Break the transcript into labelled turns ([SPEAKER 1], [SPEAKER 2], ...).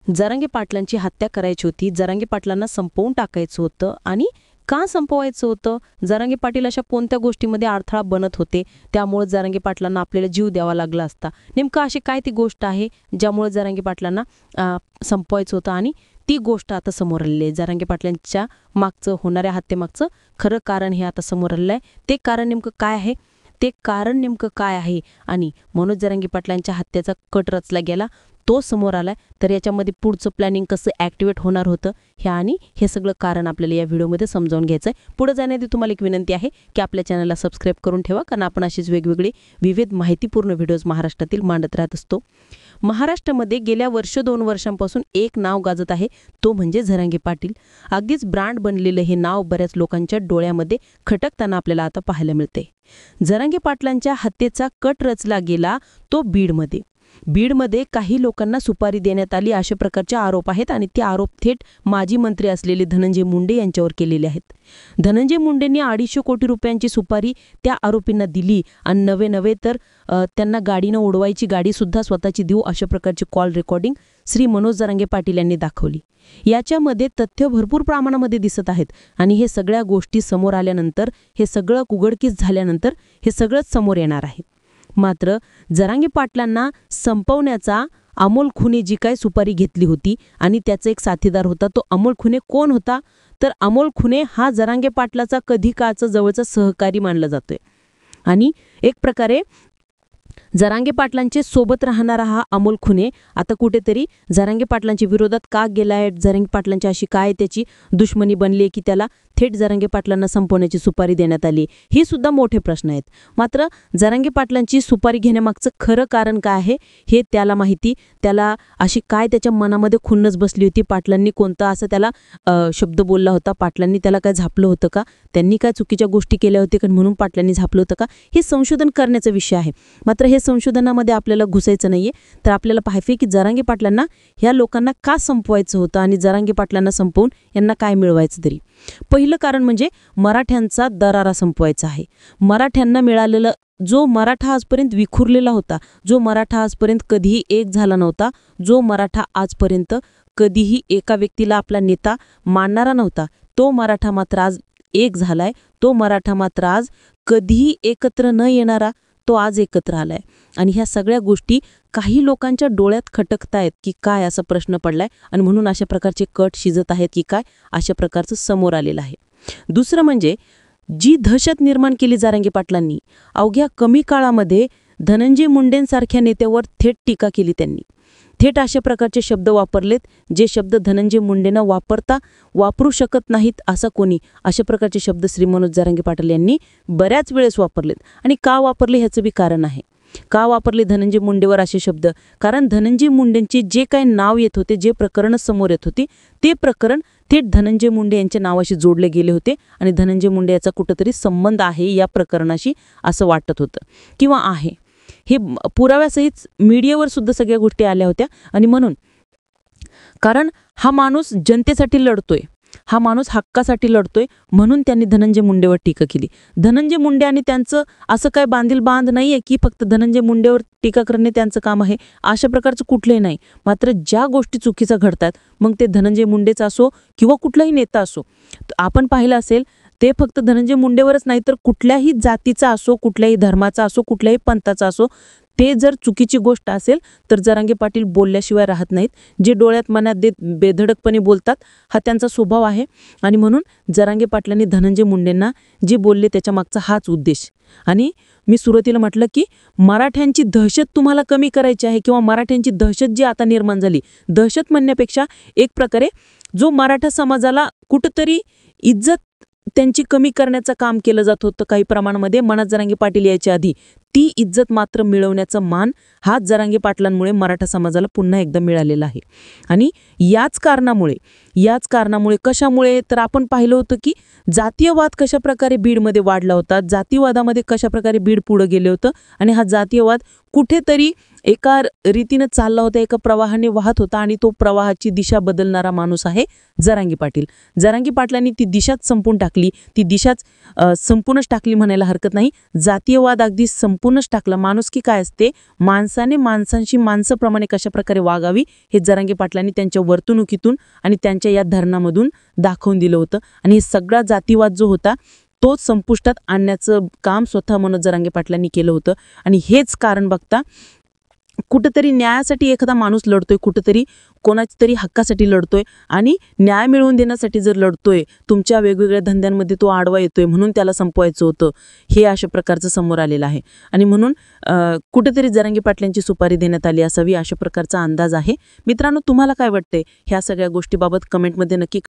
[SPEAKER 1] जरांगे पाटलांची हत्या करायची होती, जरांगे पाटलांना संपवून टाकायचं होतं. आणि का संपवायचं होतं? जरांगे पाटील अशा कोणत्या गोष्टीमध्ये अडथळा बनत होते, त्यामुळे जरांगे पाटलांना आपल्याला जीव द्यावा लागला असता? नेमकं अशी काय ती गोष्ट आहे ज्यामुळे जरांगे पाटलांना संपवायचं होतं आणि ती गोष्ट आता समोर आलेली आहे? जरांगे पाटलांच्या मागचं, होणाऱ्या हत्येमागचं खरं कारण हे आता समोर आलेलं आहे. ते कारण नेमकं काय आहे? आणि मनोज जरांगे पाटलांच्या हत्येचा कट रचला गेला, तो समोर आलाय. तर याच्यामध्ये पुढचं प्लॅनिंग कसं ॲक्टिवेट होणार होतं हे सगळं कारण आपल्याला या व्हिडिओमध्ये समजावून घ्यायचं आहे. पुढे जाण्याआधी तुम्हाला एक विनंती आहे की आपल्या चॅनलला सबस्क्राईब करून ठेवा, कारण आपण अशीच वेगवेगळे विविध माहितीपूर्ण व्हिडिओज महाराष्ट्रातील मांडत राहत असतो. महाराष्ट्रामध्ये गेल्या 1-2 वर्षांपासून एक नाव गाजत आहे, तो म्हणजे जरांगे पाटील. अगदीच ब्रँड बनलेलं हे नाव बऱ्याच लोकांच्या डोळ्यामध्ये खटकताना आपल्याला आता पाहायला मिळते. जरांगे पाटलांच्या हत्येचा कट रचला गेला तो बीडमध्ये काही लोकांना सुपारी देण्यात आली अशा प्रकारचे आरोप आहेत आणि ते आरोप थेट माजी मंत्री असलेले धनंजय मुंडे यांच्यावर केलेले आहेत. धनंजय मुंडेंनी 250 कोटी रुपयांची सुपारी त्या आरोपींना दिली आणि नवे तर त्यांना गाडीनं उडवायची, गाडीसुद्धा स्वतःची देऊ अशा प्रकारची कॉल रेकॉर्डिंग श्री मनोज जरांगे पाटील यांनी दाखवली. याच्यामध्ये तथ्य भरपूर प्रमाणामध्ये दिसत आहेत आणि हे सगळ्या गोष्टी समोर आल्यानंतर, हे सगळं उघडकीस झाल्यानंतर हे सगळंच समोर येणार आहे. मात्र जरांगे पाटलांना संपवण्याचा अमोल खुने जी काय सुपारी घेतली होती आणि त्याचा एक साथीदार होता, तो अमोल खुने कोण होता? तर अमोल खुने हा जरांगे पाटलाचा कधी काळचा जवळचा सहकारी मानला जातोय आणि एक प्रकारे जरांगे पाटलांचे सोबत राहणारा हा अमोल खुने आता कुठेतरी जरांगे पाटलांच्या विरोधात का गेलाय? जरांगे पाटलांची अशी काय त्याची दुश्मनी बनली की त्याला थेट जरांगे पाटलांना संपवण्याची सुपारी देण्यात आली? हे सुद्धा मोठे प्रश्न आहेत. मात्र जरांगे पाटलांची सुपारी घेण्यामागचं खरं कारण काय आहे हे त्याला माहिती. त्याला अशी काय त्याच्या मनामध्ये खुन्नस बसली होती? पाटलांनी कोणता असा त्याला शब्द बोलला होता? पाटलांनी त्याला काय झापलं होतं का? त्यांनी काय चुकीच्या गोष्टी केल्या होत्या का म्हणून पाटलांनी झापलं होतं का? हे संशोधन करण्याचा विषय आहे. मात्र हे संशोधनामध्ये आपल्याला घुसायचं नाहीये. तर आपल्याला पाहायचे की जरांगे पाटलांना ह्या लोकांना का संपवायचं होतं आणि जरांगे पाटलांना संपवून यांना काय मिळवायचं तरी? पहिलं कारण म्हणजे मराठ्यांचा दरारा संपवायचा आहे. मराठ्यांना मिळालेलं, जो मराठा आजपर्यंत विखुरलेला होता, जो मराठा आजपर्यंत कधीही एक झाला नव्हता, जो मराठा आजपर्यंत कधीही एका व्यक्तीला आपला नेता मानणारा नव्हता, तो मराठा मात्र आज एक झालाय. तो मराठा मात्र आज कधीही एकत्र न येणारा, तो आज एकत्र आलाय. आणि ह्या सगळ्या गोष्टी काही लोकांच्या डोळ्यात खटकतायत की काय, असा प्रश्न पडलाय आणि म्हणून अशा प्रकारचे कट शिजत आहेत की काय, अशा प्रकारचं समोर आलेलं आहे. दुसरं म्हणजे जी दहशत निर्माण केली जरांगे पाटलांनी, अवघ्या कमी काळामध्ये धनंजय मुंडेंसारख्या नेत्यावर थेट टीका केली. त्यांनी थेट अशा प्रकारचे शब्द वापरलेत, जे शब्द धनंजय मुंडेंना वापरू शकत नाहीत असा कोणी. अशा प्रकारचे शब्द श्री मनोज जरांगे पाटील यांनी बऱ्याच वेळेस वापरलेत. आणि का वापरले ह्याचं बी कारण आहे. का वापरले धनंजय मुंडेवर असे शब्द? कारण धनंजय मुंडेंचे जे काही नाव येत होते, जे प्रकरण समोर येत होते, ते प्रकरण थेट धनंजय मुंडे यांच्या नावाशी जोडले गेले होते आणि धनंजय मुंडे याचा कुठंतरी संबंध आहे या प्रकरणाशी असं वाटत होतं किंवा आहे. हे पुराव्यासहित मीडियावर सुद्धा सगळ्या गोष्टी आल्या होत्या. आणि म्हणून, कारण हा माणूस जनतेसाठी लढतोय, हा माणूस हक्कासाठी लढतोय, म्हणून त्यांनी धनंजय मुंडेवर टीका केली. धनंजय मुंडे आणि त्यांचं असं काय बांध नाहीये की फक्त धनंजय मुंडेवर टीका करणे त्यांचं काम आहे, अशा प्रकारचं कुठलंही नाही. मात्र ज्या गोष्टी चुकीच्या घडतात, मग ते धनंजय मुंडेच असो किंवा कुठलाही नेता असो, आपण पाहिलं असेल ते फक्त धनंजय मुंडेवरच नाही तर कुठल्याही जातीचा असो, कुठल्याही धर्माचा असो, कुठल्याही पंथाचा असो, ते जर चुकीची गोष्ट असेल तर जरांगे पाटील बोलल्याशिवाय राहत नाहीत. जे डोळ्यात मनात देत बेधडकपणे बोलतात, हा त्यांचा स्वभाव आहे. आणि म्हणून जरांगे पाटलांनी धनंजय मुंडेंना जे बोलले त्याच्या मागचा हाच उद्देश. आणि मी सुरुवातीला म्हटलं की मराठ्यांची दहशत तुम्हाला कमी करायची आहे किंवा मराठ्यांची दहशत जी आता निर्माण झाली, दहशत म्हणण्यापेक्षा एक प्रकारे जो मराठा समाजाला कुठंतरी इज्जत त्यांची कमी करण्याचं काम केलं जात होतं काही प्रमाणामध्ये मनोज जरांगे पाटील यायच्या आधी, ती इज्जत मात्र मिळवण्याचा मान हा जरांगे पाटलांमुळे मराठा समाजाला पुन्हा एकदा मिळालेला आहे. आणि याच कारणामुळे कशामुळे तर आपण पाहिलं होतं की जातीयवाद कशा प्रकारे बीडमध्ये वाढला होता, जातीयवादामध्ये कशा प्रकारे बीड पुढे गेले होतं आणि हा जातीयवाद कुठेतरी एका रीतीनं चालला होता, एका प्रवाहाने वाहत होता आणि तो प्रवाहाची दिशा बदलणारा माणूस आहे जरांगे पाटील. जरांगे पाटलांनी ती दिशाच संपून टाकली, ती दिशाच संपूर्णच टाकली म्हणायला हरकत नाही. जातीयवाद अगदी
[SPEAKER 2] कापूनच टाकलं. माणुसकी काय असते, माणसाने माणसांशी माणसाप्रमाणे कशा प्रकारे वागावी हे जरांगे पाटलांनी त्यांच्या वर्तणुकीतून आणि त्यांच्या या धरणामधून दाखवून दिलं होतं. आणि हे सगळा जातीवाद जो होता तोच संपुष्टात आणण्याचं काम स्वतः मनोज जरांगे पाटलांनी केलं होतं. आणि हेच कारण बघता कुठंतरी न्यायासाठी एखादा माणूस लढतोय, कुठंतरी कोणाच्या तरी हक्कासाठी लढतोय आणि न्याय मिळवून देण्यासाठी जर लढतोय, तुमच्या वेगवेगळ्या धंद्यांमध्ये तो आडवा येतोय म्हणून त्याला संपवायचं होतं, हे अशा प्रकारचं समोर आलेलं आहे. आणि म्हणून कुठेतरी जरांगे पाटलांची सुपारी देण्यात आली असावी अशा प्रकारचा अंदाज आहे. मित्रांनो, तुम्हाला काय वाटतंय ह्या सगळ्या गोष्टीबाबत कमेंटमध्ये नक्की